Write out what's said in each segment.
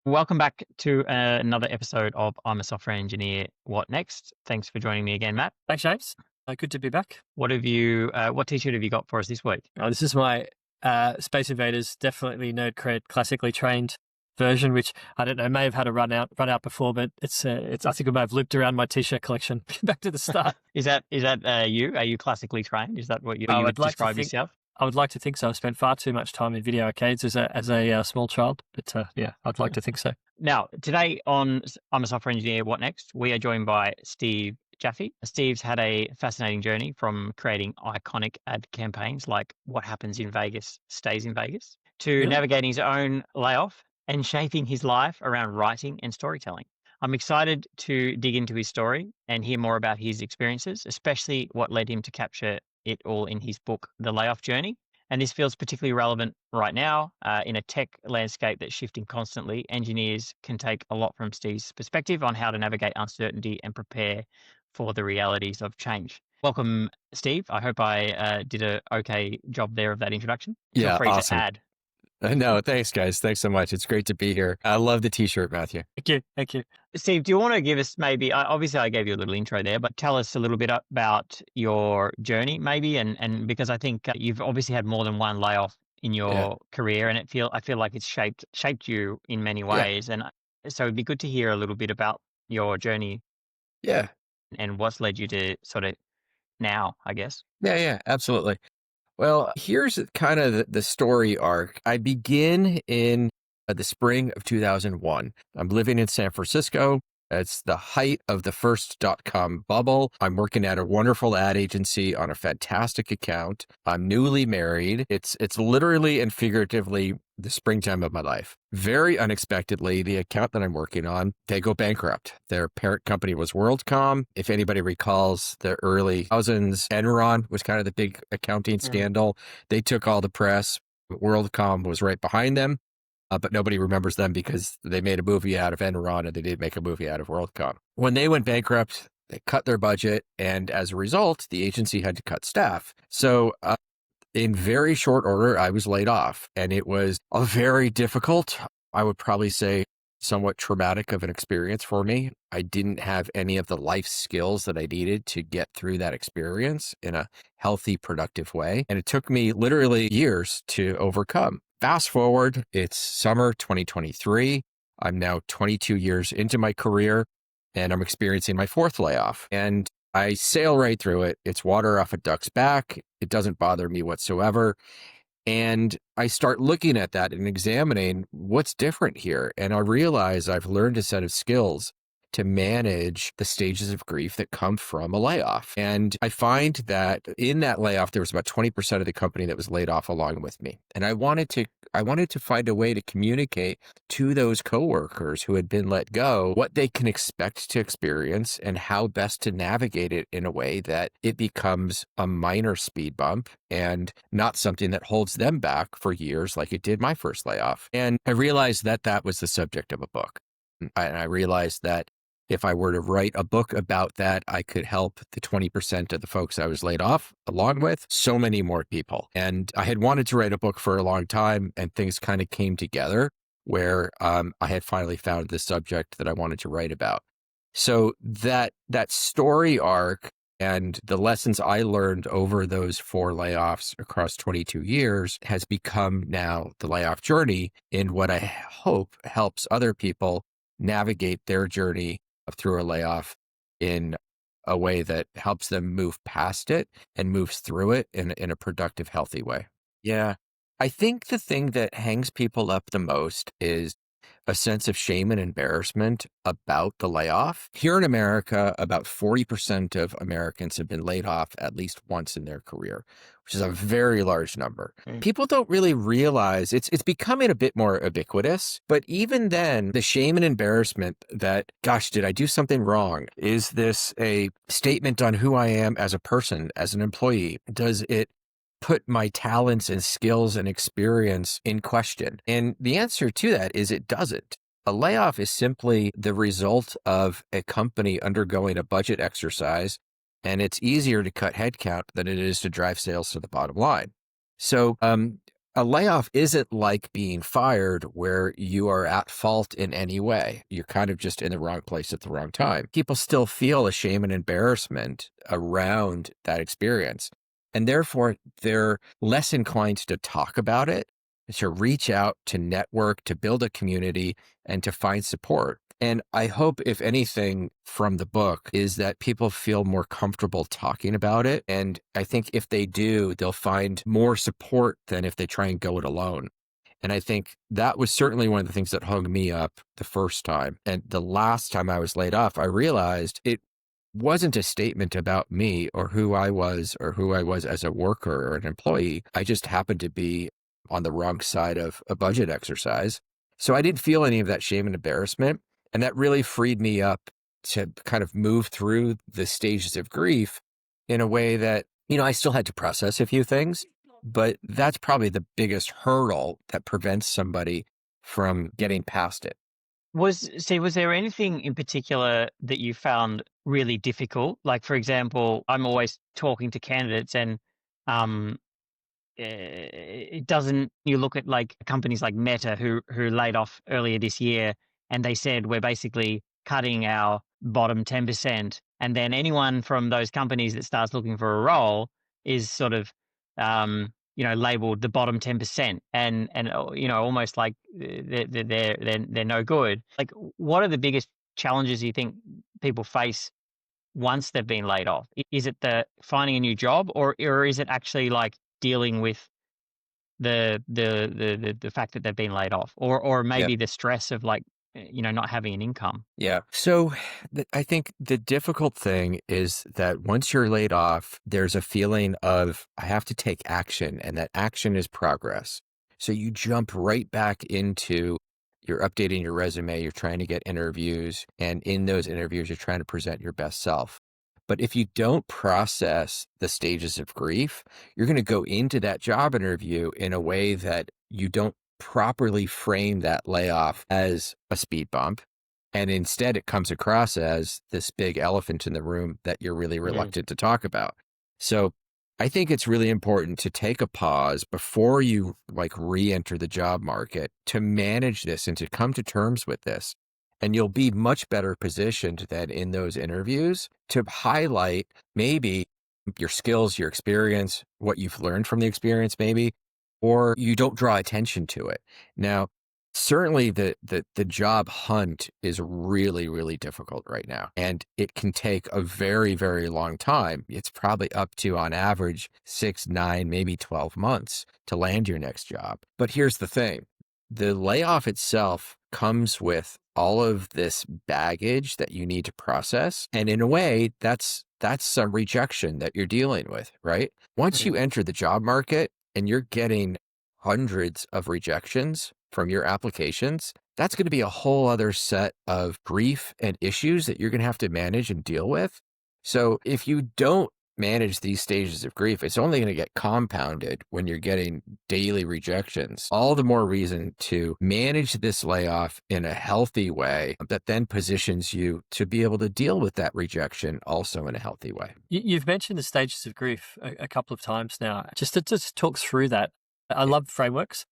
Welcome back to another episode of I'm a Software Engineer. What next? Thanks for joining me again, Matt. Thanks, James. Good to be back. What T-shirt have you got for us this week? This is my Space Invaders, definitely nerd cred, classically trained version, which I don't know, may have had a run out before, but it's. I think I may have looped around my T-shirt collection back to the start. Is that you? Are you classically trained? Is that what you would describe yourself? I would like to think so. I've spent far too much time in video arcades as a small child, but yeah, I'd like to think so. Now, today on I'm a Software Engineer. What next? We are joined by Steve Jaffe. Steve's had a fascinating journey from creating iconic ad campaigns like "What Happens in Vegas Stays in Vegas" to navigating his own layoff and shaping his life around writing and storytelling. I'm excited to dig into his story and hear more about his experiences, especially what led him to capture it all in his book, The Layoff Journey. And this feels particularly relevant right now in a tech landscape that's shifting constantly. Engineers can take a lot from Steve's perspective on how to navigate uncertainty and prepare for the realities of change. Welcome, Steve. I hope I did an okay job there of that introduction. Yeah, Feel free awesome. to add. No, thanks, guys. Thanks so much. It's great to be here. I love the T-shirt, Matthew. Thank you. Steve, do you want to give us maybe, obviously I gave you a little intro there, but tell us a little bit about your journey maybe, and because I think you've obviously had more than one layoff in your career, and I feel like it's shaped you in many ways. And so it'd be good to hear a little bit about your journey. Yeah. And what's led you to sort of now, I guess. Yeah, absolutely. Well, here's kind of the story arc. I begin in the spring of 2001. I'm living in San Francisco. It's the height of the first .com bubble. I'm working at a wonderful ad agency on a fantastic account. I'm newly married. It's literally and figuratively the springtime of my life. Very unexpectedly, the account that I'm working on, they go bankrupt. Their parent company was WorldCom. If anybody recalls the early thousands, Enron was kind of the big accounting scandal. They took all the press. WorldCom was right behind them. But nobody remembers them because they made a movie out of Enron and they did make a movie out of WorldCom. When they went bankrupt, they cut their budget. And as a result, the agency had to cut staff. So in very short order, I was laid off. And it was a very difficult, I would probably say, somewhat traumatic of an experience for me. I didn't have any of the life skills that I needed to get through that experience in a healthy, productive way. And it took me literally years to overcome. Fast forward, it's summer 2023. I'm now 22 years into my career and I'm experiencing my fourth layoff. And I sail right through it. It's water off a duck's back. It doesn't bother me whatsoever. And I start looking at that and examining what's different here. And I realize I've learned a set of skills to manage the stages of grief that come from a layoff. And I find that in that layoff, there was about 20% of the company that was laid off along with me. And I wanted to find a way to communicate to those coworkers who had been let go what they can expect to experience and how best to navigate it in a way that it becomes a minor speed bump and not something that holds them back for years like it did my first layoff. And I realized that that was the subject of a book. And I realized that if I were to write a book about that, I could help the 20% of the folks I was laid off along with so many more people. And I had wanted to write a book for a long time and things kind of came together where I had finally found the subject that I wanted to write about. So that story arc and the lessons I learned over those 4 layoffs across 22 years has become now the layoff journey in what I hope helps other people navigate their journey through a layoff in a way that helps them move past it and moves through it in a productive, healthy way. Yeah. I think the thing that hangs people up the most is a sense of shame and embarrassment about the layoff. Here in America, about 40% of Americans have been laid off at least once in their career, which is a very large number. People don't really realize it's becoming a bit more ubiquitous, but even then, the shame and embarrassment that, gosh, did I do something wrong? Is this a statement on who I am as a person, as an employee? Does it put my talents and skills and experience in question? And the answer to that is it doesn't. A layoff is simply the result of a company undergoing a budget exercise, and it's easier to cut headcount than it is to drive sales to the bottom line. So a layoff isn't like being fired where you are at fault in any way. You're kind of just in the wrong place at the wrong time. People still feel a shame and embarrassment around that experience. And therefore, they're less inclined to talk about it, to reach out, to network, to build a community, and to find support. And I hope, if anything, from the book is that people feel more comfortable talking about it. And I think if they do, they'll find more support than if they try and go it alone. And I think that was certainly one of the things that hung me up the first time. And the last time I was laid off, I realized it wasn't a statement about me or who I was as a worker or an employee. I just happened to be on the wrong side of a budget exercise. So I didn't feel any of that shame and embarrassment. And that really freed me up to kind of move through the stages of grief in a way that, I still had to process a few things, but that's probably the biggest hurdle that prevents somebody from getting past it. Was there anything in particular that you found really difficult? Like, for example, I'm always talking to candidates and it doesn't, you look at like companies like Meta who laid off earlier this year, and they said we're basically cutting our bottom 10%, and then anyone from those companies that starts looking for a role is sort of labeled the bottom 10%, and almost like they're no good. Like, what are the biggest challenges you think people face once they've been laid off? Is it the finding a new job, or is it actually like dealing with the fact that they've been laid off, or maybe the stress of like not having an income? Yeah. So I think the difficult thing is that once you're laid off, there's a feeling of I have to take action, and that action is progress. So you jump right back into you're updating your resume, you're trying to get interviews, and in those interviews, you're trying to present your best self. But if you don't process the stages of grief, you're going to go into that job interview in a way that you don't properly frame that layoff as a speed bump. And instead, it comes across as this big elephant in the room that you're really reluctant to talk about. So I think it's really important to take a pause before you re-enter the job market to manage this and to come to terms with this. And you'll be much better positioned than in those interviews to highlight maybe your skills, your experience, what you've learned from the experience maybe, or you don't draw attention to it. Now, certainly the job hunt is really, really difficult right now. And it can take a very, very long time. It's probably up to, on average, 6, 9, maybe 12 months to land your next job. But here's the thing. The layoff itself comes with all of this baggage that you need to process. And in a way, that's some rejection that you're dealing with, right? Once you enter the job market and you're getting hundreds of rejections from your applications, that's going to be a whole other set of grief and issues that you're going to have to manage and deal with. So if you don't manage these stages of grief, it's only going to get compounded when you're getting daily rejections. All the more reason to manage this layoff in a healthy way that then positions you to be able to deal with that rejection also in a healthy way. You've mentioned the stages of grief a couple of times now. Just to talk through that, I love frameworks.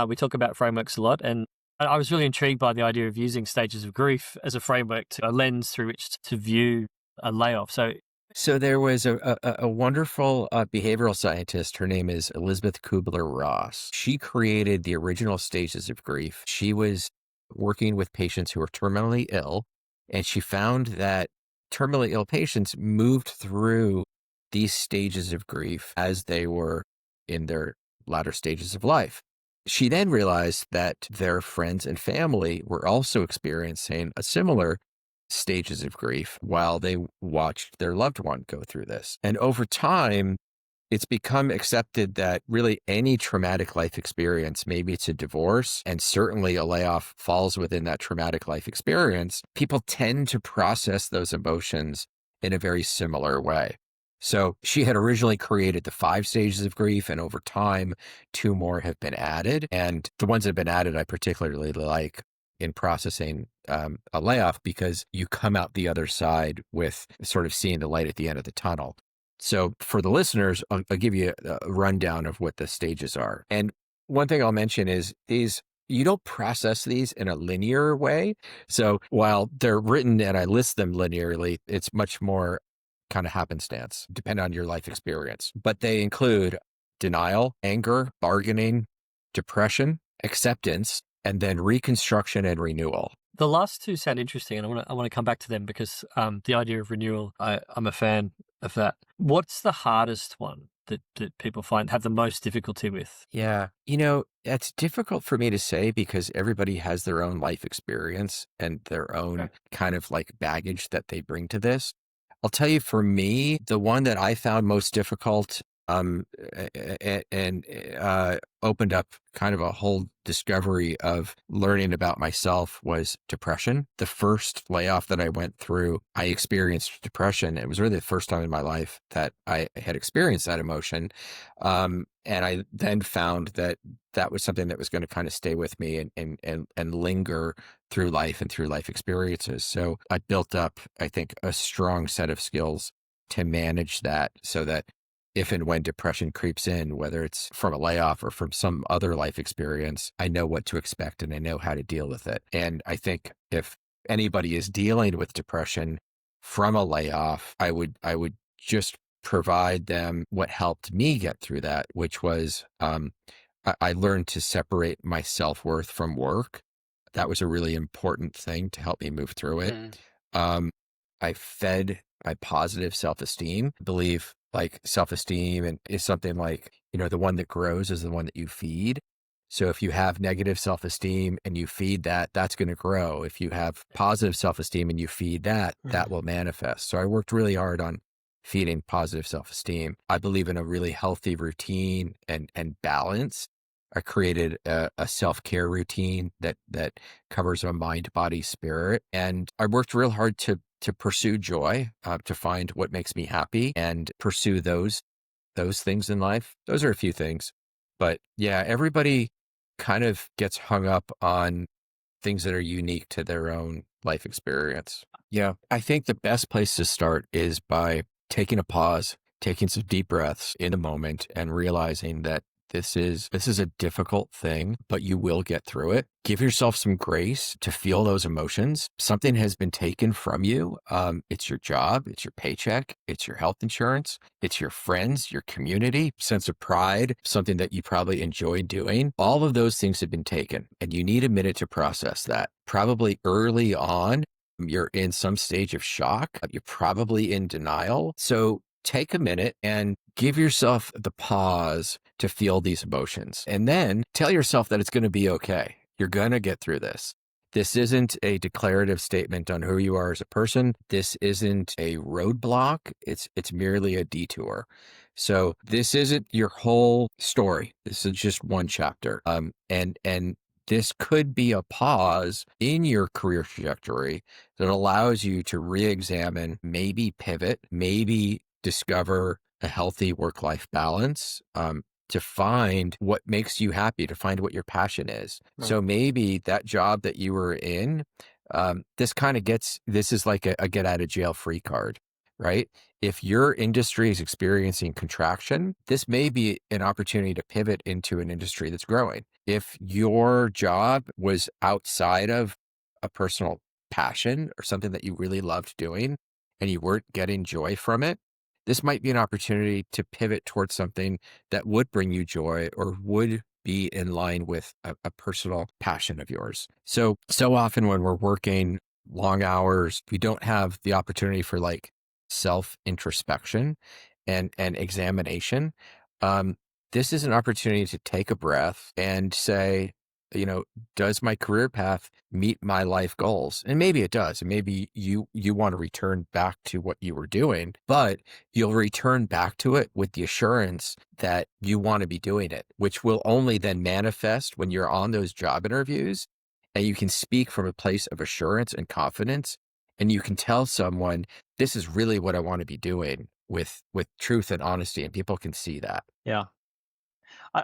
We talk about frameworks a lot, and I was really intrigued by the idea of using stages of grief as a framework, a lens through which to view a layoff. So there was a wonderful behavioral scientist. Her name is Elizabeth Kubler-Ross. She created the original stages of grief. She was working with patients who were terminally ill, and she found that terminally ill patients moved through these stages of grief as they were in their latter stages of life. She then realized that their friends and family were also experiencing a similar stages of grief while they watched their loved one go through this. And over time, it's become accepted that really any traumatic life experience, maybe it's a divorce, and certainly a layoff falls within that traumatic life experience, people tend to process those emotions in a very similar way. So she had originally created the 5 stages of grief, and over time, 2 more have been added. And the ones that have been added, I particularly like in processing a layoff, because you come out the other side with sort of seeing the light at the end of the tunnel. So for the listeners, I'll give you a rundown of what the stages are. And one thing I'll mention is you don't process these in a linear way. So while they're written and I list them linearly, it's much more kind of happenstance, depending on your life experience. But they include denial, anger, bargaining, depression, acceptance, and then reconstruction and renewal. The last two sound interesting, and I want to come back to them because the idea of renewal, I'm a fan of that. What's the hardest one that people have the most difficulty with? Yeah. That's difficult for me to say because everybody has their own life experience and their own Okay. kind of like baggage that they bring to this. I'll tell you, for me, the one that I found most difficult, and opened up kind of a whole discovery of learning about myself, was depression. The first layoff that I went through, I experienced depression. It was really the first time in my life that I had experienced that emotion. And I then found that that was something that was going to kind of stay with me and linger through life and through life experiences. So I built up, I think, a strong set of skills to manage that so that if and when depression creeps in, whether it's from a layoff or from some other life experience, I know what to expect and I know how to deal with it. And I think if anybody is dealing with depression from a layoff, I would just provide them what helped me get through that, which was I learned to separate my self-worth from work. That was a really important thing to help me move through it. I fed my positive self-esteem. I believe like self-esteem and is something like, the one that grows is the one that you feed. So if you have negative self-esteem and you feed that, that's going to grow. If you have positive self-esteem and you feed that, that will manifest. So I worked really hard on feeding positive self-esteem. I believe in a really healthy routine and balance. I created a self-care routine that covers my mind, body, spirit. And I worked real hard to pursue joy, to find what makes me happy and pursue those things in life. Those are a few things. But yeah, everybody kind of gets hung up on things that are unique to their own life experience. Yeah, I think the best place to start is by taking a pause, taking some deep breaths in the moment and realizing that this is a difficult thing, but you will get through it. Give yourself some grace to feel those emotions. Something has been taken from you. It's your job, it's your paycheck, it's your health insurance, it's your friends, your community, sense of pride, something that you probably enjoy doing. All of those things have been taken, and you need a minute to process that. Probably early on, you're in some stage of shock. You're probably in denial. So take a minute and give yourself the pause to feel these emotions. And then tell yourself that it's going to be okay. You're going to get through this. This isn't a declarative statement on who you are as a person. This isn't a roadblock. It's merely a detour. So this isn't your whole story. This is just one chapter. And this could be a pause in your career trajectory that allows you to re-examine, maybe pivot, maybe discover a healthy work-life balance, to find what makes you happy, to find what your passion is. Right. So maybe that job that you were in, this is like a get out of jail free card, right? If your industry is experiencing contraction, this may be an opportunity to pivot into an industry that's growing. If your job was outside of a personal passion or something that you really loved doing and you weren't getting joy from it, this might be an opportunity to pivot towards something that would bring you joy or would be in line with a personal passion of yours. So often when we're working long hours, we don't have the opportunity for like self-introspection and examination. This is an opportunity to take a breath and say, does my career path meet my life goals? And maybe it does. And maybe you want to return back to what you were doing, but you'll return back to it with the assurance that you want to be doing it, which will only then manifest when you're on those job interviews and you can speak from a place of assurance and confidence. And you can tell someone, this is really what I want to be doing with truth and honesty. And people can see that. Yeah.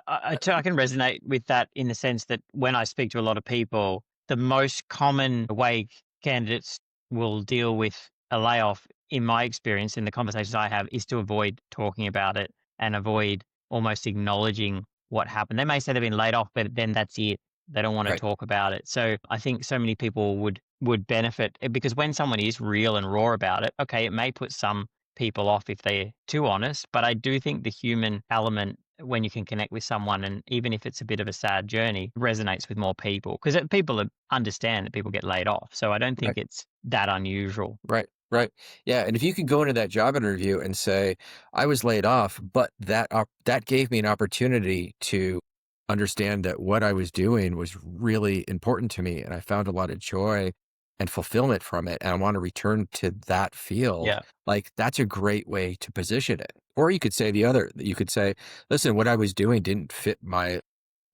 I can resonate with that in the sense that when I speak to a lot of people, the most common way candidates will deal with a layoff, in my experience, in the conversations I have, is to avoid talking about it and avoid almost acknowledging what happened. They may say they've been laid off, but then that's it. They don't want to Right. talk about it. So I think so many people would benefit because when someone is real and raw about it, okay, it may put some people off if they're too honest, but I do think the human element, when you can connect with someone, and even if it's a bit of a sad journey, resonates with more people because people understand that people get laid off. So I don't think Right. it's that unusual. Right. Right. Yeah. And if you can go into that job interview and say, I was laid off, but that gave me an opportunity to understand that what I was doing was really important to me. And I found a lot of joy and fulfillment from it. And I want to return to that field. Yeah. Like that's a great way to position it. Or you could say you could say, listen, what I was doing didn't fit my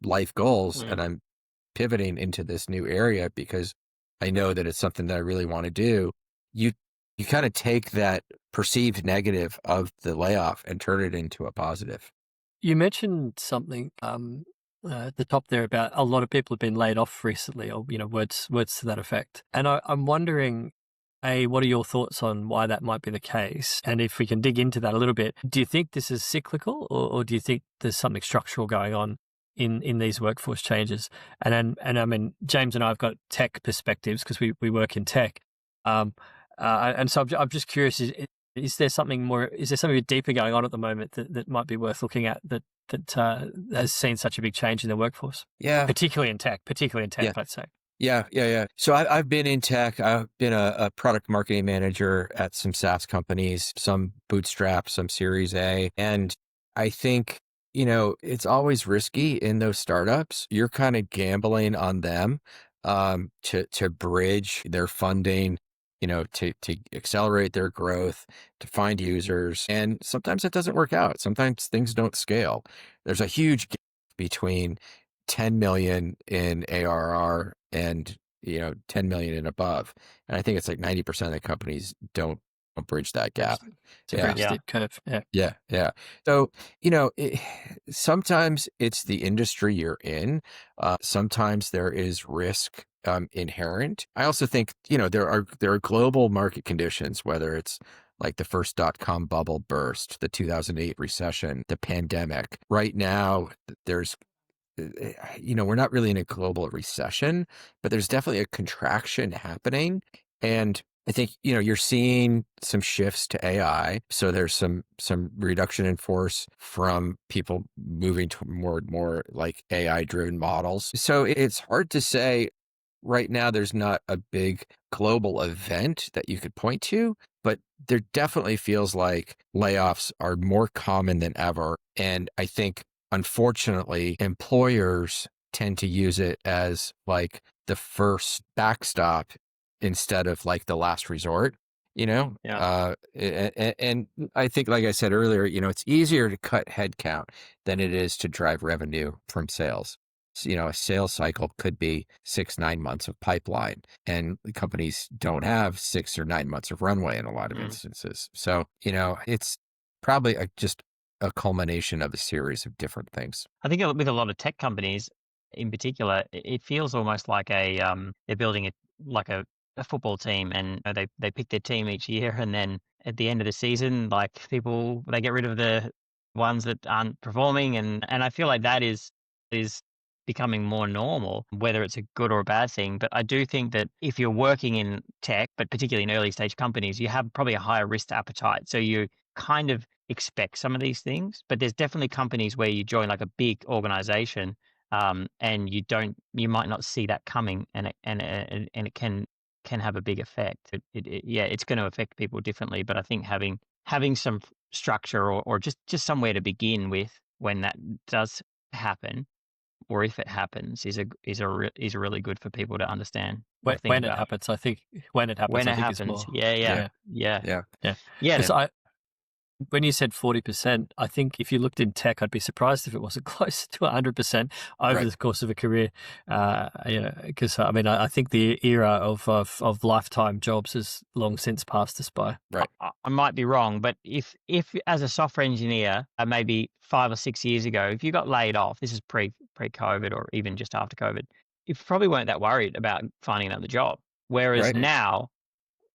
life goals. Mm. And I'm pivoting into this new area because I know that it's something that I really want to do. You kind of take that perceived negative of the layoff and turn it into a positive. You mentioned something at the top there about a lot of people have been laid off recently, or words to that effect. And I'm wondering, what are your thoughts on why that might be the case? And if we can dig into that a little bit, do you think this is cyclical, or do you think there's something structural going on in these workforce changes? And I mean, James and I have got tech perspectives because we work in tech. And so I'm just curious, is there something deeper going on at the moment that might be worth looking at that has seen such a big change in the workforce? Yeah. Particularly in tech, Yeah. let's say. Yeah. So I've been in tech. I've been a product marketing manager at some SaaS companies, some bootstrap, some Series A. And I think, it's always risky in those startups. You're kind of gambling on them to bridge their funding, to accelerate their growth, to find users. And sometimes it doesn't work out. Sometimes things don't scale. There's a huge gap between 10 million in ARR and 10 million and above. And I think it's like 90% of the companies don't bridge that gap. It's a very steep curve. Yeah. So, sometimes it's the industry you're in. Sometimes there is risk inherent. I also think, there are global market conditions, whether it's like the first dot-com bubble burst, the 2008 recession, the pandemic. Right now, there's we're not really in a global recession, but there's definitely a contraction happening. And I think, you're seeing some shifts to AI. So there's some reduction in force from people moving to more and more like AI driven models. So it's hard to say right now. There's not a big global event that you could point to, but there definitely feels like layoffs are more common than ever. And I think, unfortunately, employers tend to use it as like the first backstop instead of like the last resort, Yeah. and I think, like I said earlier, it's easier to cut headcount than it is to drive revenue from sales. So, a sales cycle could be 6-9 months of pipeline, and companies don't have 6 or 9 months of runway in a lot of instances. So, it's probably just a culmination of a series of different things. I think with a lot of tech companies in particular, it feels almost like they're building a football team, and they pick their team each year, and then at the end of the season, like they get rid of the ones that aren't performing, and I feel like that is becoming more normal, whether it's a good or a bad thing. But I do think that if you're working in tech, but particularly in early stage companies, you have probably a higher risk appetite. So you kind of expect some of these things, but there's definitely companies where you join like a big organization, and you might not see that coming, and it can have a big effect. It's going to affect people differently, but I think having some structure or just somewhere to begin with when that does happen, or if it happens, is really good for people to understand. When it happens, I think is more. Yeah. Yeah. 'Cause when you said 40%, I think if you looked in tech, I'd be surprised if it wasn't close to 100% over the course of a career. Because I think the era of lifetime jobs has long since passed us by. Right. I might be wrong, but if as a software engineer, maybe 5 or 6 years ago, if you got laid off, this is pre-COVID or even just after COVID, you probably weren't that worried about finding another job. Whereas now,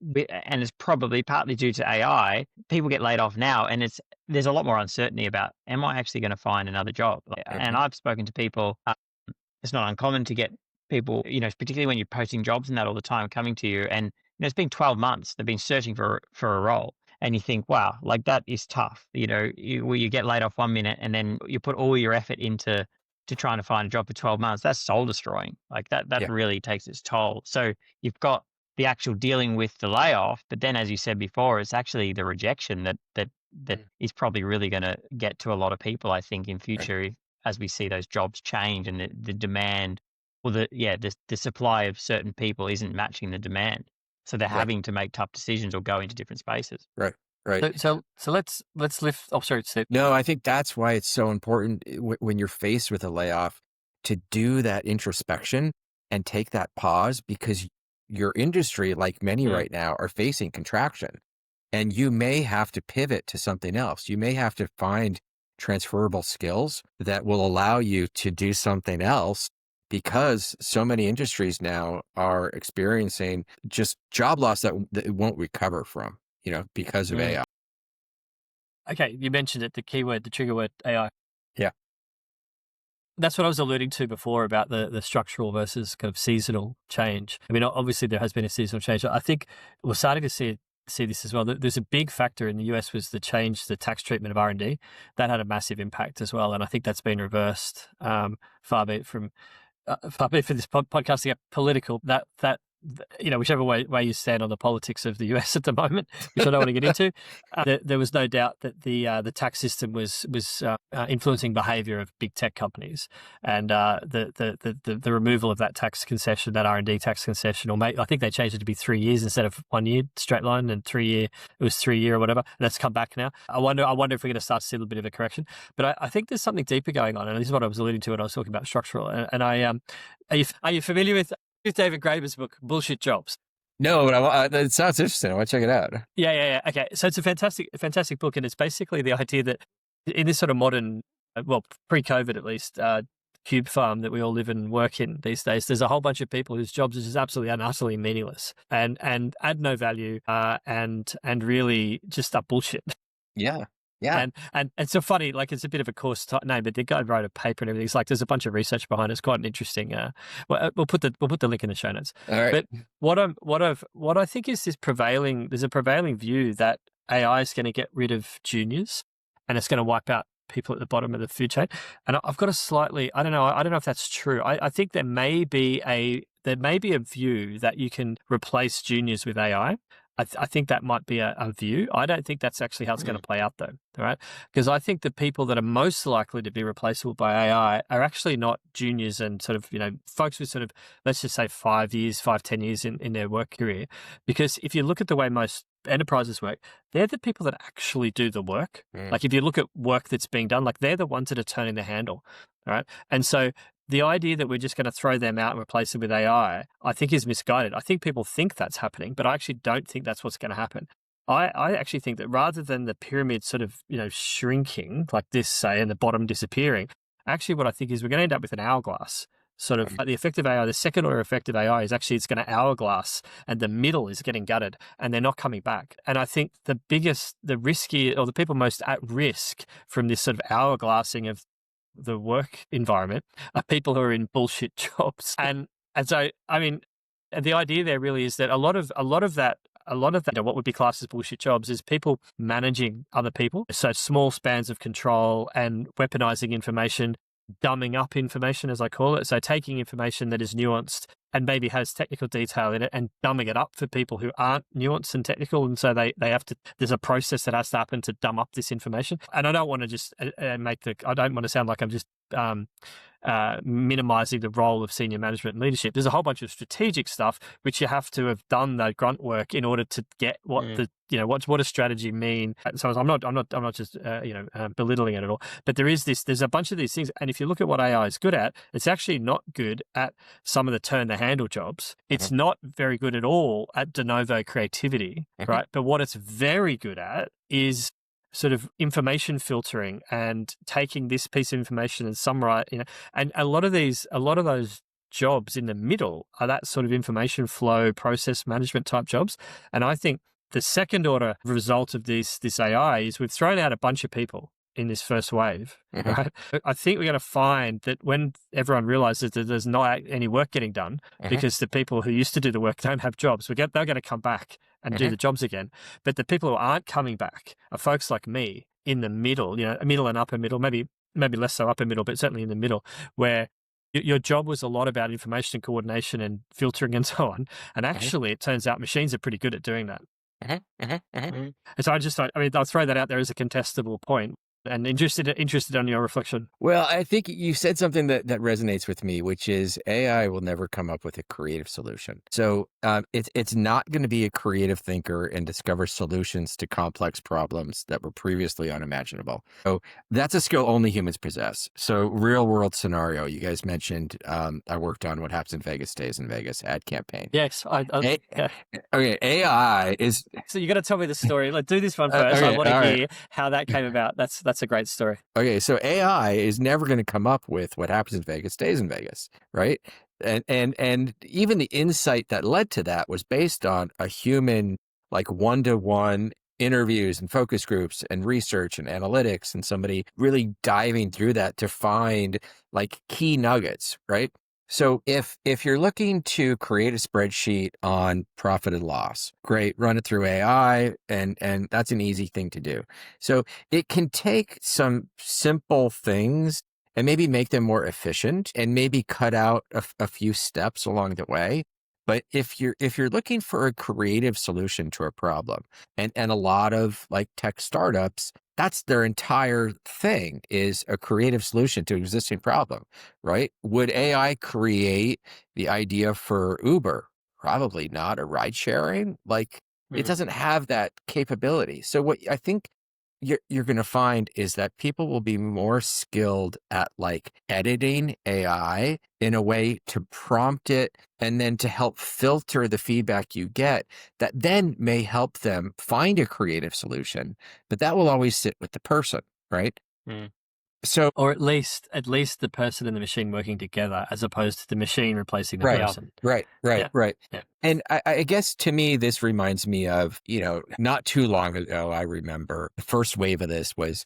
and it's probably partly due to AI, people get laid off now, and there's a lot more uncertainty about, am I actually going to find another job? And I've spoken to people. It's not uncommon to get people, particularly when you're posting jobs and that all the time, coming to you, and it's been 12 months. They've been searching for a role, and you think, wow, like that is tough. You get laid off 1 minute, and then you put all your effort into trying to find a job for 12 months. That's soul destroying. Like that Yeah. really takes its toll. So you've got the actual dealing with the layoff, but then, as you said before, it's actually the rejection that is probably really going to get to a lot of people, I think, in future, as we see those jobs change and the demand, or the supply of certain people isn't matching the demand. So they're having to make tough decisions or go into different spaces. Right. Right. So let's lift. Oh, sorry, Steve. No, I think that's why it's so important when you're faced with a layoff to do that introspection and take that pause, because your industry, like many right now, are facing contraction, and you may have to pivot to something else. You may have to find transferable skills that will allow you to do something else, because so many industries now are experiencing just job loss that it won't recover from, because of AI. Okay, you mentioned it, the keyword, the trigger word, AI. Yeah. That's what I was alluding to before about the structural versus kind of seasonal change. I mean, obviously there has been a seasonal change. I think we're starting to see this as well. There's a big factor in the US was the tax treatment of R&D. That had a massive impact as well. And I think that's been reversed, far be it for this podcast to get political, that whichever way you stand on the politics of the US at the moment, which I don't want to get into, there was no doubt that the tax system was influencing behavior of big tech companies, and the removal of that tax concession, that R&D tax concession, I think they changed it to be 3 years instead of 1 year straight line, and 3 year, it was 3 year or whatever. And that's come back now. I wonder if we're going to start to see a little bit of a correction, but I think there's something deeper going on, and this is what I was alluding to when I was talking about structural. And are you familiar with David Graeber's book, Bullshit Jobs? No, but it sounds interesting. I want to check it out. Yeah. Okay. So it's a fantastic book. And it's basically the idea that in this sort of modern, pre-COVID at least, cube farm that we all live and work in these days, there's a whole bunch of people whose jobs are just absolutely and utterly meaningless and add no value and really just are bullshit. Yeah. Yeah. And it's so funny, like it's a bit of a coarse name, but the guy wrote a paper and everything. It's like there's a bunch of research behind it. It's quite an interesting. We'll put the link in the show notes. All right. But what I think is there's a prevailing view that AI is going to get rid of juniors and it's going to wipe out people at the bottom of the food chain. And I've got I don't know if that's true. I think there may be a view that you can replace juniors with AI. I think that might be a view. I don't think that's actually how it's going to play out, though, right? Because I think the people that are most likely to be replaceable by AI are actually not juniors and sort of, folks with sort of, let's just say 10 years in their work career. Because if you look at the way most enterprises work, they're the people that actually do the work. Like if you look at work that's being done, like they're the ones that are turning the handle, right? And so the idea that we're just going to throw them out and replace them with AI, I think is misguided. I think people think that's happening, but I actually don't think that's what's going to happen. I actually think that rather than the pyramid sort of, shrinking like this, say, and the bottom disappearing, actually what I think is we're going to end up with an hourglass. Sort of like the effect of AI, the second order effect of AI is actually it's going to hourglass and the middle is getting gutted and they're not coming back. And I think the risky, or the people most at risk from this sort of hourglassing of the work environment are people who are in bullshit jobs. And so, I mean, the idea there really is that a lot of that, what would be classed as bullshit jobs is people managing other people. So small spans of control and weaponizing information, dumbing up information, as I call it. So taking information that is nuanced and maybe has technical detail in it and dumbing it up for people who aren't nuanced and technical. And so they have to, there's a process that has to happen to dumb up this information. And I don't want to just I don't want to sound like I'm just minimizing the role of senior management and leadership. There's a whole bunch of strategic stuff which you have to have done the grunt work in order to get what what does strategy mean. So I'm not just belittling it at all. But there's a bunch of these things, and if you look at what AI is good at, it's actually not good at some of the turn the handle jobs. It's not very good at all at de novo creativity, right? But what it's very good at is sort of information filtering and taking this piece of information and summarize, and a lot of those jobs in the middle are that sort of information flow, process management type jobs. And I think the second order result of this AI is we've thrown out a bunch of people in this first wave, right? I think we're going to find that when everyone realizes that there's not any work getting done because the people who used to do the work don't have jobs, they're going to come back and do the jobs again. But the people who aren't coming back are folks like me in the middle, middle and upper middle, maybe less so upper middle, but certainly in the middle, where your job was a lot about information coordination and filtering and so on. And actually, it turns out machines are pretty good at doing that. And so I'll throw that out there as a contestable point. And interested on your reflection. Well, I think you said something that resonates with me, which is AI will never come up with a creative solution. So it's not going to be a creative thinker and discover solutions to complex problems that were previously unimaginable. So that's a skill only humans possess. So real world scenario, you guys mentioned I worked on What Happens in Vegas Stays in Vegas ad campaign. Yes. Yeah. Okay, AI is... So you got to tell me the story. Let's do this one first. I want to hear how that came about. That's a great story. Okay, so AI is never going to come up with what happens in Vegas stays in Vegas, right? And even the insight that led to that was based on a human, like one-to-one interviews and focus groups and research and analytics, and somebody really diving through that to find like key nuggets, right? So if you're looking to create a spreadsheet on profit and loss, great, run it through AI, and that's an easy thing to do. So it can take some simple things and maybe make them more efficient and maybe cut out a few steps along the way. But if you're looking for a creative solution to a problem, and a lot of like tech startups, that's their entire thing, is a creative solution to an existing problem, right? Would AI create the idea for Uber? Probably not. Or ride sharing? Like it doesn't have that capability. So what I think you're going to find is that people will be more skilled at like editing AI in a way to prompt it and then to help filter the feedback you get that then may help them find a creative solution, but that will always sit with the person, right? So, or at least the person and the machine working together, as opposed to the machine replacing the person. Right. Yeah. And I guess to me, this reminds me of, not too long ago, I remember the first wave of this was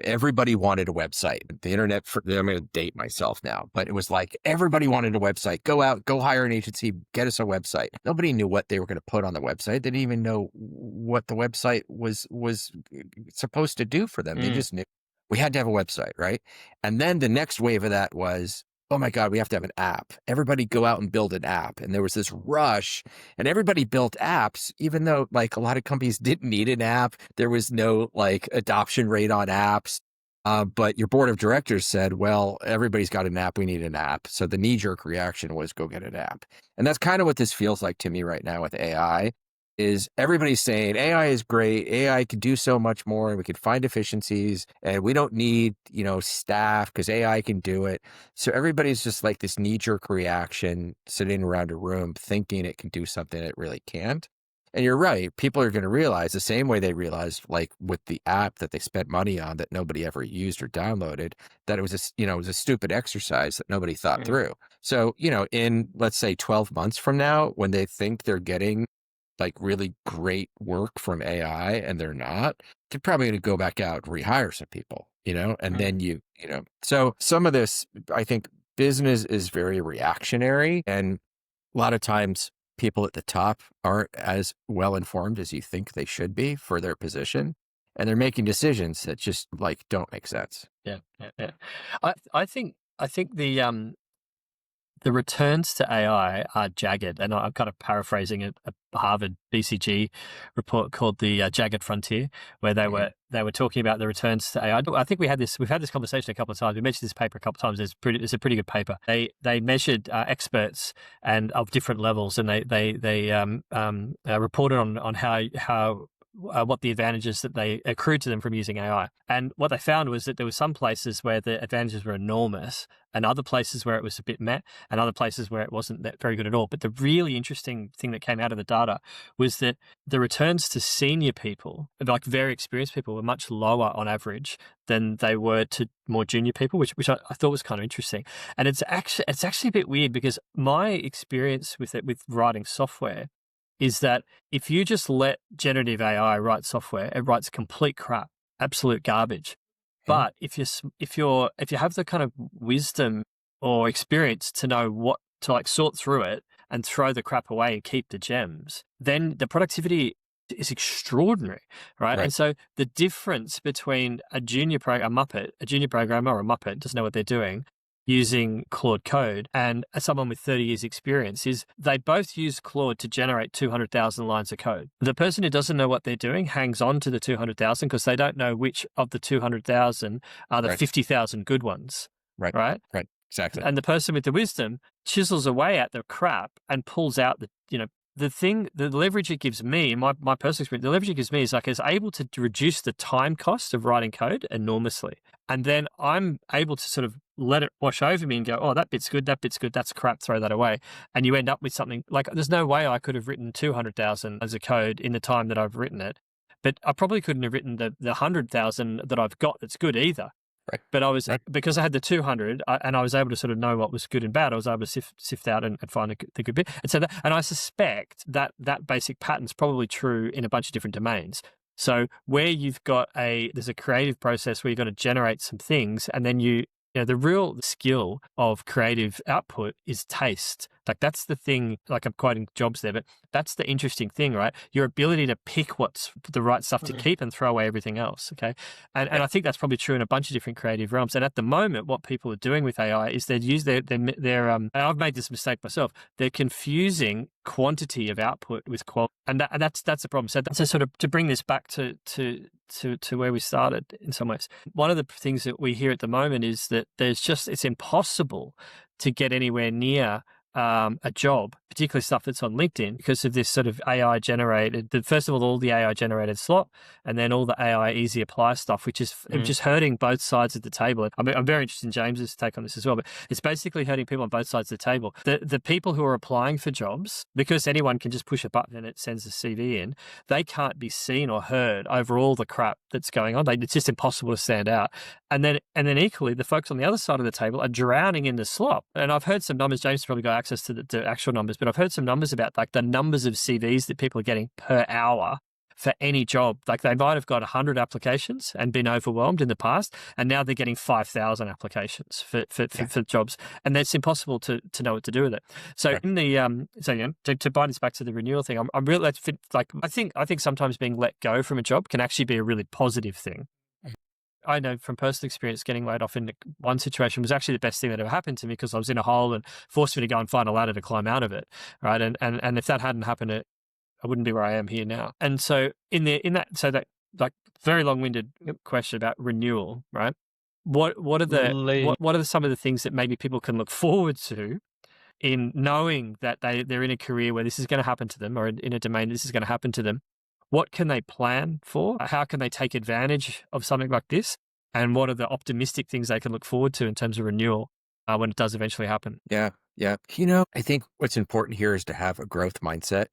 everybody wanted a website. The internet, I'm going to date myself now, but it was like everybody wanted a website. Go out, go hire an agency, get us a website. Nobody knew what they were going to put on the website. They didn't even know what the website was supposed to do for them. They just knew we had to have a website, right? And then the next wave of that was, oh my God, we have to have an app. Everybody go out and build an app. And there was this rush, and everybody built apps, even though like a lot of companies didn't need an app. There was no like adoption rate on apps. But your board of directors said, well, everybody's got an app. We need an app. So the knee-jerk reaction was go get an app. And that's kind of what this feels like to me right now with AI. Is everybody's saying AI is great, AI could do so much more, and we could find efficiencies, and we don't need, staff because AI can do it. So everybody's just like this knee-jerk reaction, sitting around a room thinking it can do something it really can't. And you're right, people are going to realize the same way they realized, like with the app that they spent money on that nobody ever used or downloaded, that it was a stupid exercise that nobody thought through. So, in let's say 12 months from now, when they think they're getting like really great work from AI and they're not, they're probably going to go back out and rehire some people, and then so some of this, I think business is very reactionary, and a lot of times people at the top aren't as well informed as you think they should be for their position. And they're making decisions that just like don't make sense. Yeah. I think the returns to AI are jagged, and I'm kind of paraphrasing a Harvard BCG report called the Jagged Frontier, where they were talking about the returns to AI. I think we've had this conversation a couple of times. We mentioned this paper a couple of times. It's a pretty good paper. They measured experts and of different levels, and they reported on how what the advantages that they accrued to them from using AI. And what they found was that there were some places where the advantages were enormous, and other places where it was a bit meh, and other places where it wasn't that very good at all. But the really interesting thing that came out of the data was that the returns to senior people, like very experienced people, were much lower on average than they were to more junior people, which I thought was kind of interesting. And it's actually a bit weird, because my experience with writing software is that if you just let generative AI write software, it writes complete crap, absolute garbage. But if you have the kind of wisdom or experience to know what to like sort through it and throw the crap away and keep the gems, then the productivity is extraordinary, right? And so the difference between a junior programmer or a Muppet doesn't know what they're doing using Claude code and someone with 30 years experience is they both use Claude to generate 200,000 lines of code. The person who doesn't know what they're doing hangs on to the 200,000 because they don't know which of the 200,000 are the 50,000 good ones. Right. Exactly. And the person with the wisdom chisels away at the crap and pulls out the leverage it gives me, my personal experience, the leverage it gives me is like it's able to reduce the time cost of writing code enormously. And then I'm able to sort of let it wash over me and go, oh, that bit's good, that's crap, throw that away. And you end up with something like, there's no way I could have written 200,000 as a code in the time that I've written it. But I probably couldn't have written the 100,000 that I've got that's good either. But I was, because I had the 200 and I was able to sort of know what was good and bad, I was able to sift out and find the good bit. And so and I suspect that basic pattern's probably true in a bunch of different domains. So where you've got there's a creative process where you've got to generate some things, and then the real skill of creative output is taste. Like that's the thing, like I'm quoting Jobs there, but that's the interesting thing, right? Your ability to pick what's the right stuff to keep and throw away everything else, okay? And I think that's probably true in a bunch of different creative realms. And at the moment, what people are doing with AI is and I've made this mistake myself, they're confusing quantity of output with quality. And that's the problem. So sort of to bring this back to where we started in some ways. One of the things that we hear at the moment is that it's impossible to get anywhere near a job, particularly stuff that's on LinkedIn, because of this sort of AI generated, first of all the AI generated slot, and then all the AI easy apply stuff, which is just hurting both sides of the table. I'm very interested in James's take on this as well, but it's basically hurting people on both sides of the table. The people who are applying for jobs, because anyone can just push a button and it sends a CV in, they can't be seen or heard over all the crap that's going on. It's just impossible to stand out. And then equally, the folks on the other side of the table are drowning in the slop. And I've heard some numbers, James probably got access to the actual numbers, but I've heard some numbers about like the numbers of CVs that people are getting per hour for any job. Like they might have got 100 applications and been overwhelmed in the past, and now they're getting 5,000 applications for jobs, and it's impossible to know what to do with it. So in the to bind this back to the renewal thing, I'm really I think sometimes being let go from a job can actually be a really positive thing. I know from personal experience, getting laid off in one situation was actually the best thing that ever happened to me, because I was in a hole and forced me to go and find a ladder to climb out of it, right? And if that hadn't happened, I wouldn't be where I am here now. And so that like very long-winded question about renewal, right? What are some of the things that maybe people can look forward to in knowing that they're in a career where this is going to happen to them, or in a domain this is going to happen to them? What can they plan for? How can they take advantage of something like this? And what are the optimistic things they can look forward to in terms of renewal when it does eventually happen? Yeah. I think what's important here is to have a growth mindset.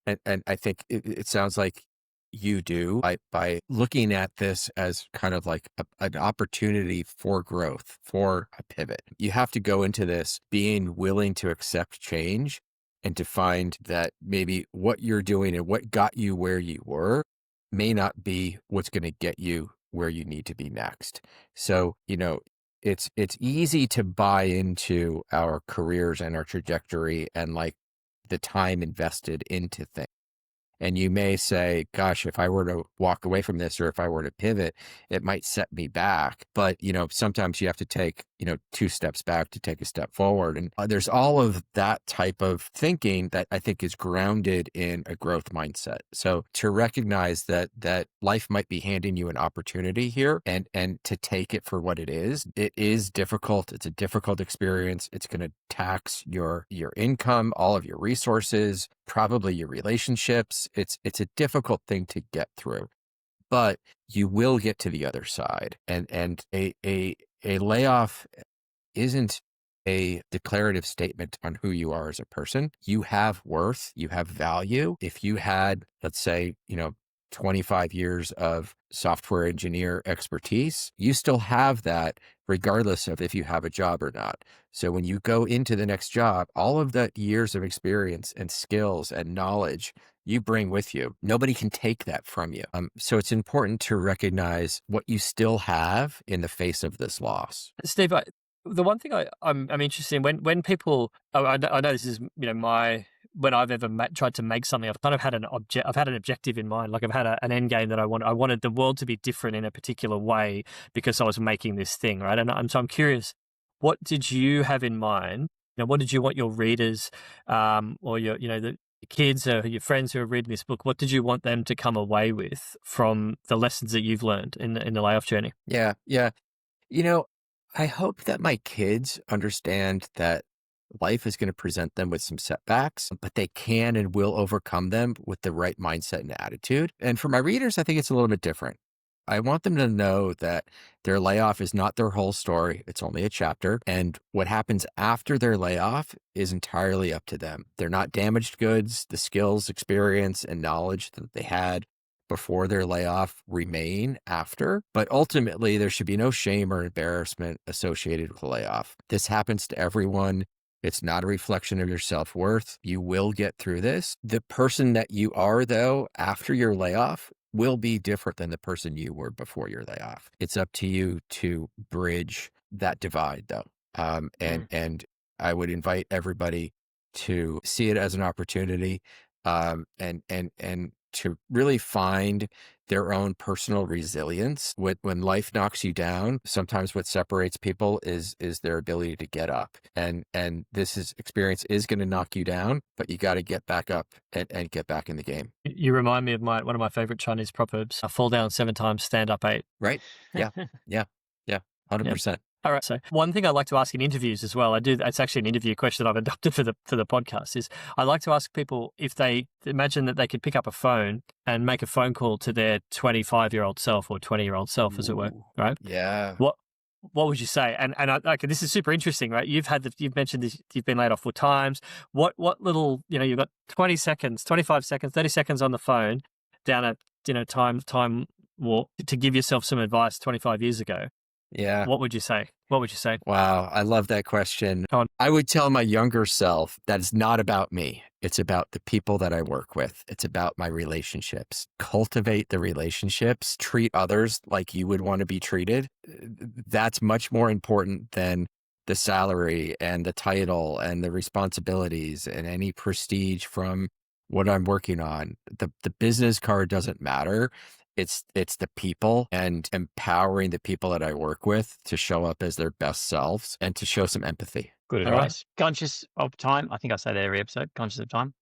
And I think it sounds like you do by looking at this as kind of like an opportunity for growth, for a pivot. You have to go into this being willing to accept change and to find that maybe what you're doing and what got you where you were may not be what's going to get you where you need to be next. So, it's easy to buy into our careers and our trajectory and like the time invested into things. And you may say, gosh, if I were to walk away from this, or if I were to pivot, it might set me back. But, sometimes you have to take, 2 steps back to take a step forward. And there's all of that type of thinking that I think is grounded in a growth mindset. So to recognize that life might be handing you an opportunity here, and to take it for what it is difficult. It's a difficult experience. It's going to tax your income, all of your resources, probably your relationships. It's a difficult thing to get through, but you will get to the other side. And a layoff isn't a declarative statement on who you are as a person. You have worth, you have value. If you had, let's say, 25 years of software engineer expertise, you still have that regardless of if you have a job or not. So when you go into the next job, all of that years of experience and skills and knowledge you bring with you, nobody can take that from you. So it's important to recognize what you still have in the face of this loss. Steve, the one thing I'm interested in when people, I know this is when I've ever tried to make something, I've kind of had I've had an objective in mind. Like I've had an end game that I wanted the world to be different in a particular way because I was making this thing, right? And so I'm curious, what did you have in mind? What did you want your readers, or your the kids or your friends who are reading this book, what did you want them to come away with from the lessons that you've learned in the layoff journey? Yeah. I hope that my kids understand that life is going to present them with some setbacks, but they can and will overcome them with the right mindset and attitude. And for my readers, I think it's a little bit different. I want them to know that their layoff is not their whole story. It's only a chapter. And what happens after their layoff is entirely up to them. They're not damaged goods. The skills, experience, and knowledge that they had before their layoff remain after. But ultimately, there should be no shame or embarrassment associated with a layoff. This happens to everyone. It's not a reflection of your self-worth. You will get through this. The person that you are, though, after your layoff will be different than the person you were before your layoff. It's up to you to bridge that divide, though. And I would invite everybody to see it as an opportunity, and to really find their own personal resilience. When life knocks you down, sometimes what separates people is their ability to get up. And this experience is going to knock you down, but you got to get back up and get back in the game. You remind me of one of my favorite Chinese proverbs: "Fall down 7 times, stand up 8." Right? Yeah. 100%. All right. So one thing I like to ask in interviews as well, it's actually an interview question I've adopted for the podcast, is I like to ask people if they imagine that they could pick up a phone and make a phone call to their 25-year-old self or 20-year-old self, as it were, right? Yeah. What would you say? And this is super interesting, right? You've mentioned this, you've been laid off 4 times. What little, you've got 20 seconds, 25 seconds, 30 seconds on the phone down a, time warp to give yourself some advice 25 years ago. Yeah. What would you say? Wow. I love that question. I would tell my younger self that it's not about me. It's about the people that I work with. It's about my relationships. Cultivate the relationships. Treat others like you would want to be treated. That's much more important than the salary and the title and the responsibilities and any prestige from what I'm working on. The business card doesn't matter. It's the people, and empowering the people that I work with to show up as their best selves and to show some empathy. Good advice. Right. Conscious of time. I think I say that every episode. Conscious of time.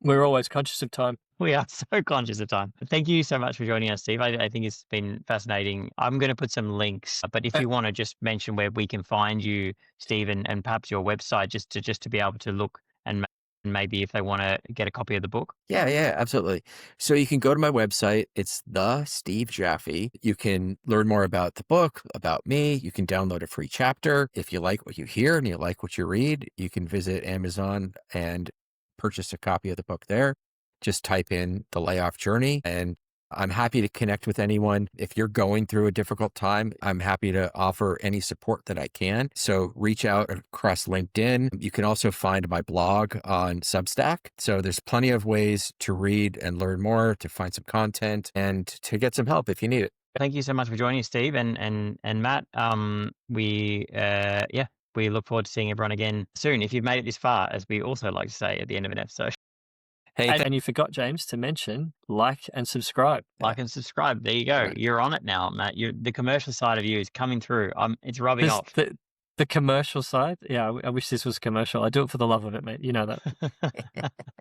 We're always conscious of time. We are so conscious of time. Thank you so much for joining us, Steve. I think it's been fascinating. I'm going to put some links, but if you want to just mention where we can find you, Steve, and perhaps your website, just to be able to look and maybe if they want to get a copy of the book. Yeah, absolutely. So you can go to my website. It's the Steve Jaffe. You can learn more about the book, about me. You can download a free chapter. If you like what you hear and you like what you read, you can visit Amazon and purchase a copy of the book there. Just type in The Layoff Journey, and I'm happy to connect with anyone. If you're going through a difficult time, I'm happy to offer any support that I can. So reach out across LinkedIn. You can also find my blog on Substack. So there's plenty of ways to read and learn more, to find some content, and to get some help if you need it. Thank you so much for joining us, Steve and Matt. We look forward to seeing everyone again soon. If you've made it this far, as we also like to say at the end of an episode. Hey, and you forgot, James, to mention like and subscribe. Like and subscribe. There you go. Right. You're on it now, Matt. The commercial side of you is coming through. It's rubbing off. The commercial side, yeah, I wish this was commercial. I do it for the love of it, mate. You know that.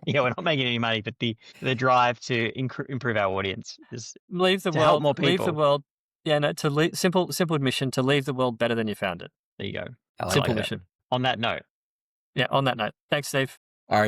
Yeah, we're not making any money, but the drive to improve our audience is Leave the to help world. more Leave the people. world. Yeah, no. To leave, simple admission to leave the world better than you found it. There you go. I like Simple that. mission. On that note. Yeah. On that note, thanks, Steve.